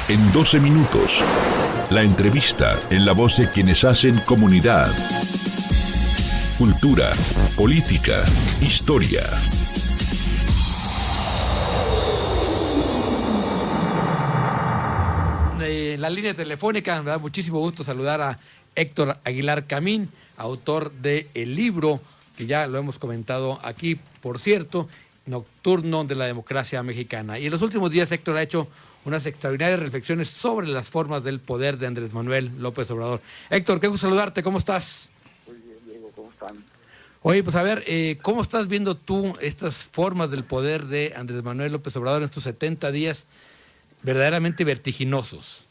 en 12 minutos. La entrevista en la voz de quienes hacen comunidad. Cultura, política, historia. En la línea telefónica me da muchísimo gusto saludar a Héctor Aguilar Camín, autor del libro que ya lo hemos comentado aquí, por cierto, Nocturno de la Democracia Mexicana. Y en los últimos días Héctor ha hecho unas extraordinarias reflexiones sobre las formas del poder de Andrés Manuel López Obrador. Héctor, qué gusto saludarte, ¿cómo estás? Muy bien, Diego, ¿cómo están? Oye, pues a ver, ¿cómo estás viendo tú estas formas del poder de Andrés Manuel López Obrador en estos 70 días verdaderamente vertiginosos?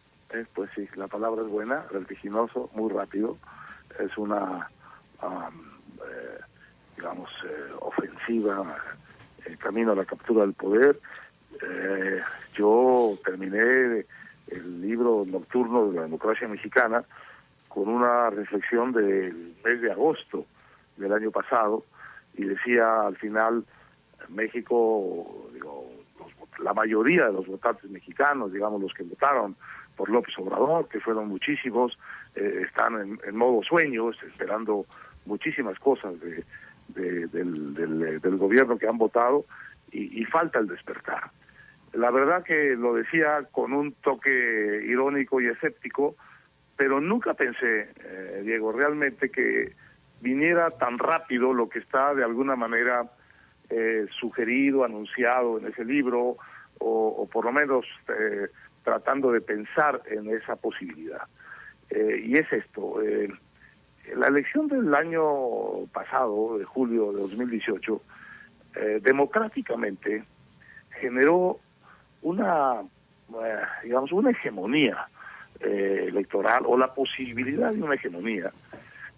Pues sí, la palabra es buena, vertiginoso, muy rápido. Es una, ofensiva, camino a la captura del poder. Yo terminé el libro Nocturno de la Democracia Mexicana con una reflexión del mes de agosto del año pasado, y decía al final, México, la mayoría de los votantes mexicanos, digamos los que votaron por López Obrador, que fueron muchísimos, están en modo sueño, esperando muchísimas cosas del gobierno que han votado, y falta el despertar. La verdad que lo decía con un toque irónico y escéptico, pero nunca pensé, Diego, realmente que viniera tan rápido lo que está de alguna manera sugerido, anunciado en ese libro, o por lo menos tratando de pensar en esa posibilidad. Y es esto, la elección del año pasado, de julio de 2018, democráticamente generó una hegemonía electoral, o la posibilidad de una hegemonía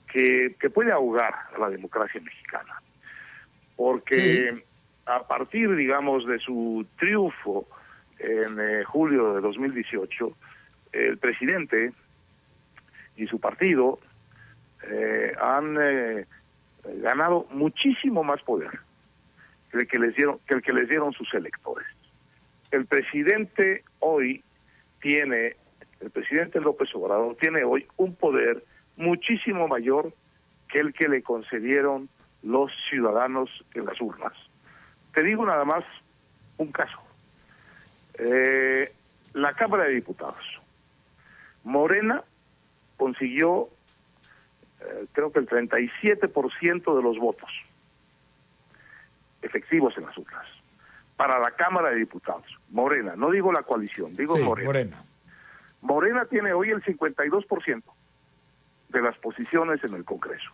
que puede ahogar a la democracia mexicana. Porque sí, a partir, digamos, de su triunfo en julio de 2018, el presidente y su partido han ganado muchísimo más poder que el que les dieron sus electores. El presidente López Obrador tiene hoy un poder muchísimo mayor que el que le concedieron los ciudadanos en las urnas. Te digo nada más un caso. La Cámara de Diputados. Morena consiguió, creo que el 37% de los votos efectivos en las urnas. Para la Cámara de Diputados. Morena, no digo la coalición, digo sí, Morena. Morena tiene hoy el 52% de las posiciones en el Congreso.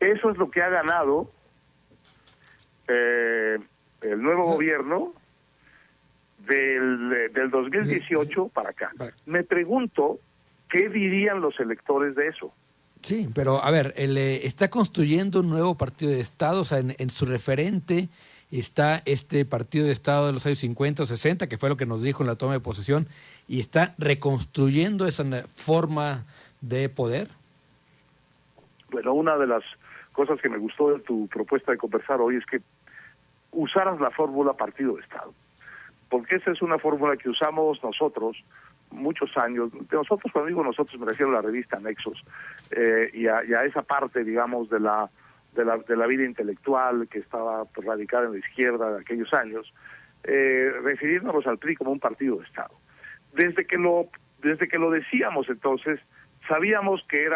Eso es lo que ha ganado el nuevo gobierno del 2018 para acá. Me pregunto, ¿qué dirían los electores de eso? Sí, pero a ver, él está construyendo un nuevo partido de Estado, o sea, en su referente está este partido de Estado de los años 50 o 60, que fue lo que nos dijo en la toma de posesión, y está reconstruyendo esa forma de poder. Bueno, una de las cosas que me gustó de tu propuesta de conversar hoy es que usaras la fórmula partido de Estado, porque esa es una fórmula que usamos nosotros muchos años. Nosotros, cuando digo nosotros, me refiero a la revista Nexos, y a esa parte, digamos, de la vida intelectual que estaba radicada en la izquierda de aquellos años, refiriéndonos al PRI como un partido de Estado. Desde que lo decíamos entonces, sabíamos que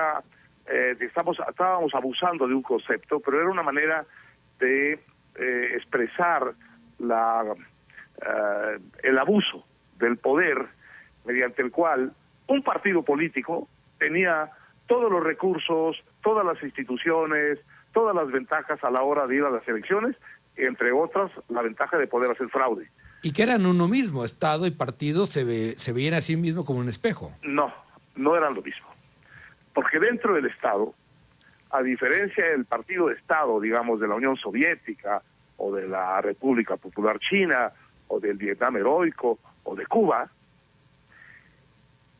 estábamos abusando de un concepto, pero era una manera de expresar el abuso del poder, mediante el cual un partido político tenía todos los recursos, todas las instituciones, todas las ventajas a la hora de ir a las elecciones, entre otras la ventaja de poder hacer fraude. Y que eran uno mismo, Estado y partido se veían a sí mismo como un espejo. No eran lo mismo. Porque dentro del Estado, a diferencia del partido de Estado, digamos, de la Unión Soviética, o de la República Popular China, o del Vietnam heroico, o de Cuba,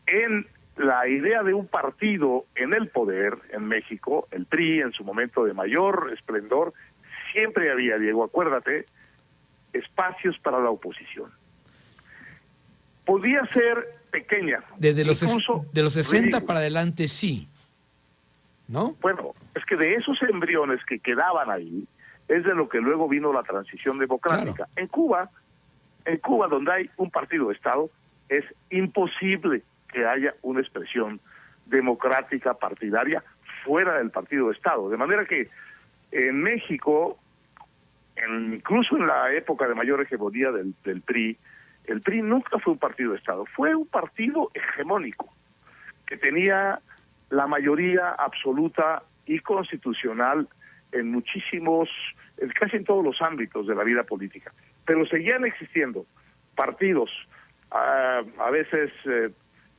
en la idea de un partido en el poder en México, el PRI en su momento de mayor esplendor, siempre había, Diego, acuérdate, espacios para la oposición. podía ser pequeña. Desde los, incluso de los 60 ridícula. para adelante sí, ¿no? Bueno, es que de esos embriones que quedaban ahí, es de lo que luego vino la transición democrática. Claro. En Cuba, donde hay un partido de Estado, es imposible que haya una expresión democrática partidaria fuera del partido de Estado. De manera que en México, incluso en la época de mayor hegemonía del PRI, el PRI nunca fue un partido de Estado, fue un partido hegemónico, que tenía la mayoría absoluta y constitucional en casi en todos los ámbitos de la vida política. Pero seguían existiendo partidos, a veces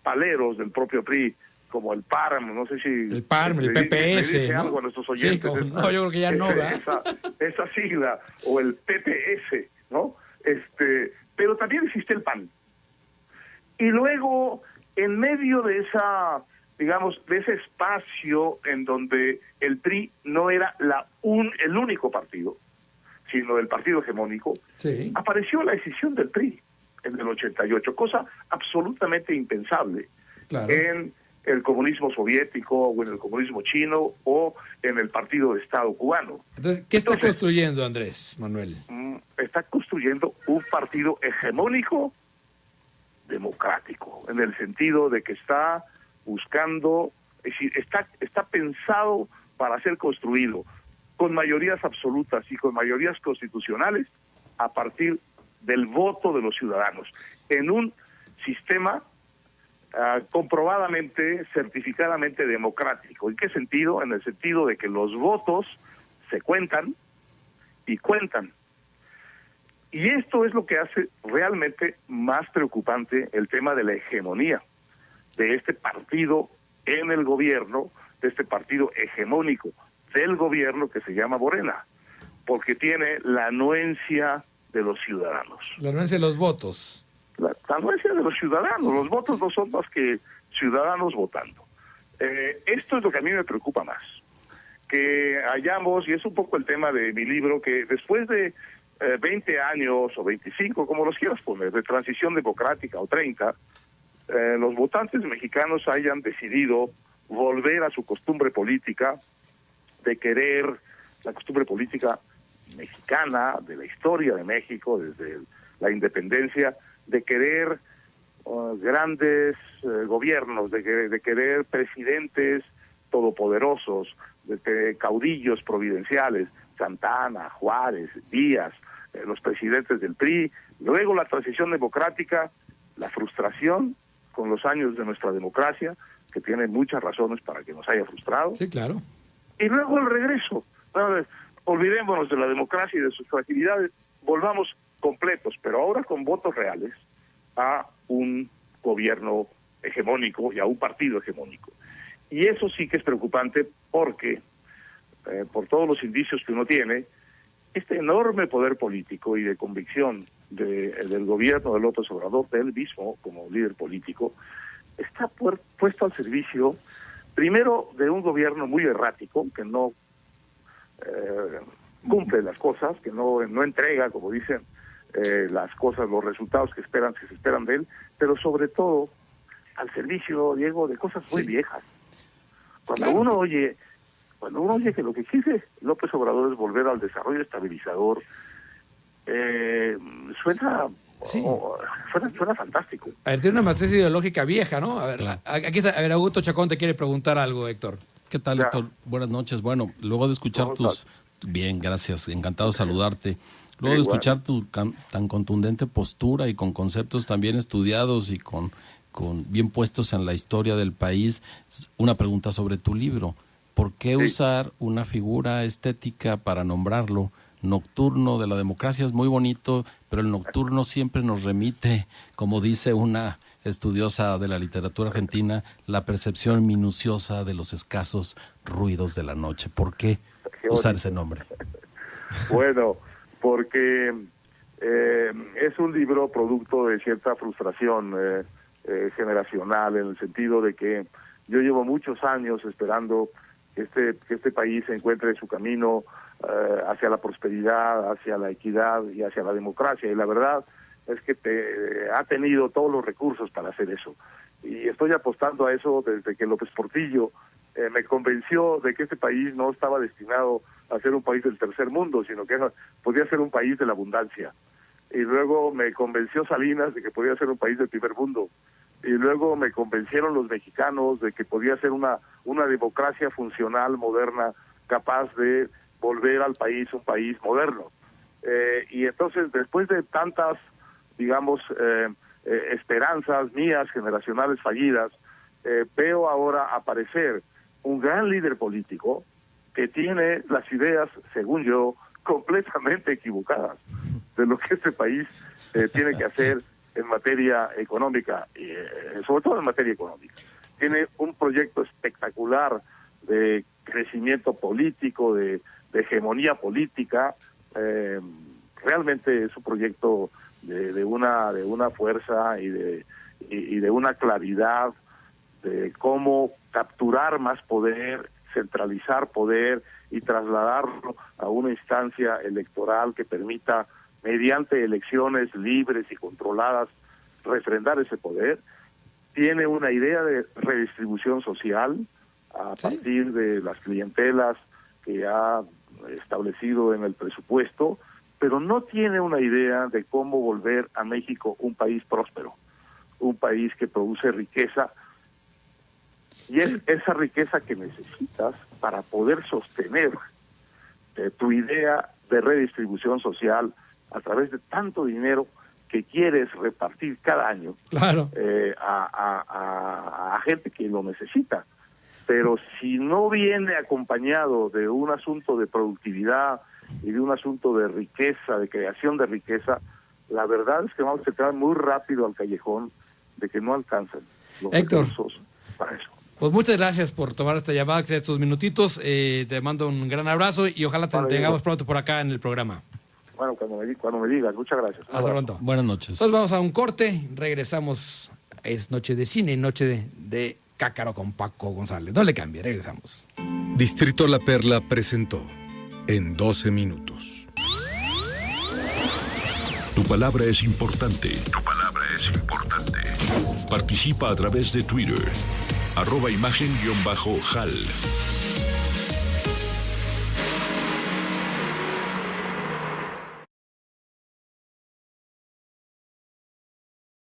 paleros del propio PRI, como el PARM, no sé si... El PARM, el PPS, le dice ¿no? algo a nuestros oyentes. Sí, no, yo creo que ya no, ¿verdad? Esa sigla, o el PPS, ¿no? Pero también existe el PAN. Y luego, en medio de esa, digamos, de ese espacio en donde el PRI no era el único partido, sino el partido hegemónico, sí, apareció la decisión del PRI en el 88, cosa absolutamente impensable claro, en el comunismo soviético o en el comunismo chino o en el Partido de Estado cubano. Entonces, ¿qué está construyendo Andrés Manuel? Está construyendo un partido hegemónico democrático, en el sentido de que está buscando, es decir, está pensado para ser construido con mayorías absolutas y con mayorías constitucionales a partir del voto de los ciudadanos, en un sistema comprobadamente, certificadamente democrático. ¿En qué sentido? En el sentido de que los votos se cuentan y cuentan. Y esto es lo que hace realmente más preocupante el tema de la hegemonía de este partido en el gobierno, de este partido hegemónico del gobierno que se llama Morena, porque tiene la anuencia de los ciudadanos. La anuencia de los votos. La anuencia de los ciudadanos, los votos no son más que ciudadanos votando. Esto es lo que a mí me preocupa más, que hayamos, y es un poco el tema de mi libro, que después de 20 años o 25, como los quieras poner, de transición democrática o 30, los votantes mexicanos hayan decidido volver a su costumbre política, de querer la costumbre política mexicana, de la historia de México, desde la independencia, de querer grandes gobiernos, de querer presidentes todopoderosos, de caudillos providenciales, Santana, Juárez, Díaz, los presidentes del PRI, luego la transición democrática, la frustración con los años de nuestra democracia, que tiene muchas razones para que nos haya frustrado. Sí, claro. Y luego el regreso. Bueno, olvidémonos de la democracia y de sus fragilidades, volvamos completos, pero ahora con votos reales, a un gobierno hegemónico y a un partido hegemónico. Y eso sí que es preocupante porque, por todos los indicios que uno tiene, este enorme poder político y de convicción del gobierno de López Obrador, de él mismo como líder político, está puesto al servicio, primero, de un gobierno muy errático, que no cumple las cosas, que no entrega, como dicen, las cosas, los resultados que se esperan de él, pero sobre todo al servicio, Diego, de cosas muy viejas. Cuando uno oye que lo que quiere López Obrador es volver al desarrollo estabilizador, suena fantástico. A ver, tiene una matriz ideológica vieja, ¿no? A ver, aquí está, Augusto Chacón te quiere preguntar algo, Héctor. ¿Qué tal, Héctor? Buenas noches. Bueno, luego de escuchar Bien, gracias. Encantado de saludarte. Luego de escuchar tu tan contundente postura y con conceptos también estudiados y con bien puestos en la historia del país, una pregunta sobre tu libro. ¿Por qué usar una figura estética para nombrarlo? Nocturno de la democracia es muy bonito, pero el nocturno siempre nos remite, como dice una estudiosa de la literatura argentina, la percepción minuciosa de los escasos ruidos de la noche. ¿Por qué usar ese nombre? Bueno, porque es un libro producto de cierta frustración generacional, en el sentido de que yo llevo muchos años esperando que este país encuentre su camino hacia la prosperidad, hacia la equidad y hacia la democracia. Y la verdad es que ha tenido todos los recursos para hacer eso. Y estoy apostando a eso desde que López Portillo me convenció de que este país no estaba destinado a ser un país del tercer mundo, sino que podía ser un país de la abundancia. Y luego me convenció Salinas de que podía ser un país del primer mundo. Y luego me convencieron los mexicanos de que podía ser una democracia funcional, moderna, capaz de volver al país un país moderno. Y entonces, después de tantas, digamos, esperanzas mías, generacionales fallidas, veo ahora aparecer un gran líder político que tiene las ideas, según yo, completamente equivocadas de lo que este país tiene que hacer en materia económica, y sobre todo en materia económica. Tiene un proyecto espectacular de crecimiento político, de hegemonía política. Realmente es un proyecto de una fuerza y de una claridad de cómo capturar más poder, centralizar poder y trasladarlo a una instancia electoral que permita, mediante elecciones libres y controladas, refrendar ese poder. Tiene una idea de redistribución social a partir de las clientelas que ha establecido en el presupuesto, pero no tiene una idea de cómo volver a México un país próspero, un país que produce riqueza, y es esa riqueza que necesitas para poder sostener tu idea de redistribución social a través de tanto dinero que quieres repartir cada año a gente que lo necesita. Pero si no viene acompañado de un asunto de productividad y de un asunto de riqueza, de creación de riqueza, la verdad es que vamos a entrar muy rápido al callejón de que no alcanzan los recursos para eso. Pues muchas gracias por tomar esta llamada, estos minutitos. Te mando un gran abrazo y ojalá te tengamos pronto por acá en el programa. Bueno, cuando me digas, muchas gracias. Hasta pronto. Buenas noches. Entonces vamos a un corte, regresamos. Es Noche de Cine, Noche de Cácaro con Paco González. No le cambie, regresamos. Distrito La Perla presentó En 12 Minutos. Tu palabra es importante. Tu palabra es importante. Participa a través de Twitter. @imagen_jal.